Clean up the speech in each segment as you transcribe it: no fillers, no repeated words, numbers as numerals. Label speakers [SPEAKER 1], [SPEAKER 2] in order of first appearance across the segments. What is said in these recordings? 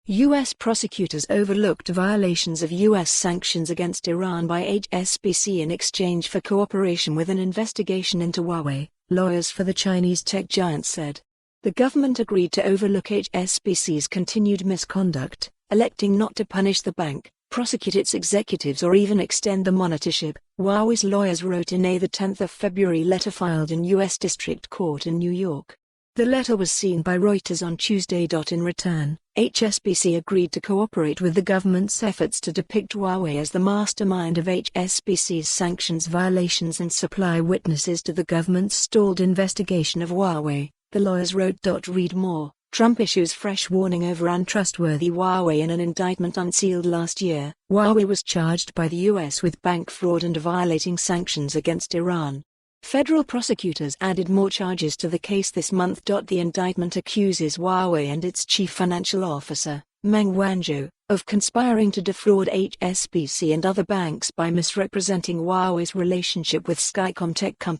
[SPEAKER 1] U.S. prosecutors overlooked violations of U.S. sanctions against Iran by HSBC in exchange for cooperation with an investigation into Huawei, lawyers for the Chinese tech giant said. The government agreed to overlook HSBC's continued misconduct, electing not to punish the bank, prosecute its executives or even extend the monitorship, Huawei's lawyers wrote in a 10 February letter filed in U.S. District Court in New York. The letter was seen by Reuters on Tuesday. In return, HSBC agreed to cooperate with the government's efforts to depict Huawei as the mastermind of HSBC's sanctions violations and supply witnesses to the government's stalled investigation of Huawei, the lawyers wrote.Read more. Trump issues fresh warning over untrustworthy Huawei in an indictment unsealed last year. Huawei was charged by the U.S. with bank fraud and violating sanctions against Iran. Federal prosecutors added more charges to the case this month. The indictment accuses Huawei and its chief financial officer, Meng Wanzhou, of conspiring to defraud HSBC and other banks by misrepresenting Huawei's relationship with Skycom Tech Co,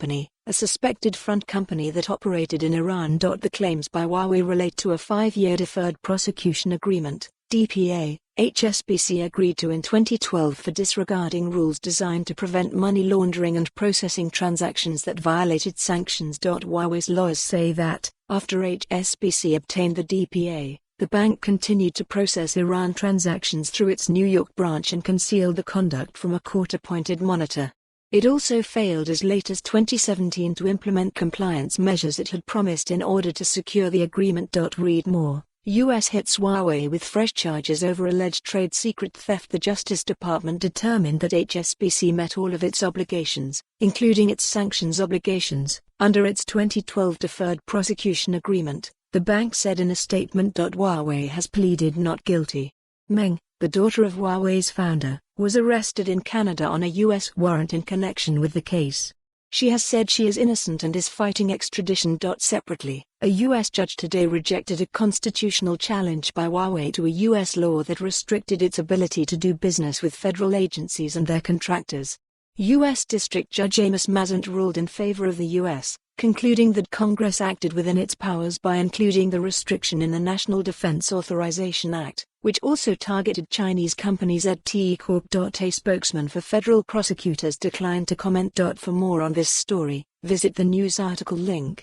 [SPEAKER 1] a suspected front company that operated in Iran. The claims by Huawei relate to a 5-year deferred prosecution agreement, DPA, HSBC agreed to in 2012 for disregarding rules designed to prevent money laundering and processing transactions that violated sanctions. Huawei's lawyers say that, after HSBC obtained the DPA, the bank continued to process Iran transactions through its New York branch and concealed the conduct from a court-appointed monitor. It also failed as late as 2017 to implement compliance measures it had promised in order to secure the agreement.Read more. U.S. hits Huawei with fresh charges over alleged trade secret theft. The Justice Department determined that HSBC met all of its obligations, including its sanctions obligations, under its 2012 deferred prosecution agreement, the bank said in a statement. Huawei has pleaded not guilty. Meng, the daughter of Huawei's founder, was arrested in Canada on a U.S. warrant in connection with the case. She has said she is innocent and is fighting extradition. Separately, a U.S. judge today rejected a constitutional challenge by Huawei to a U.S. law that restricted its ability to do business with federal agencies and their contractors. U.S. District Judge Amos Mazant ruled in favor of the U.S., concluding that Congress acted within its powers by including the restriction in the National Defense Authorization Act, which also targeted Chinese companies at TE Corp. A spokesman for federal prosecutors declined to comment. For more on this story, visit the news article link.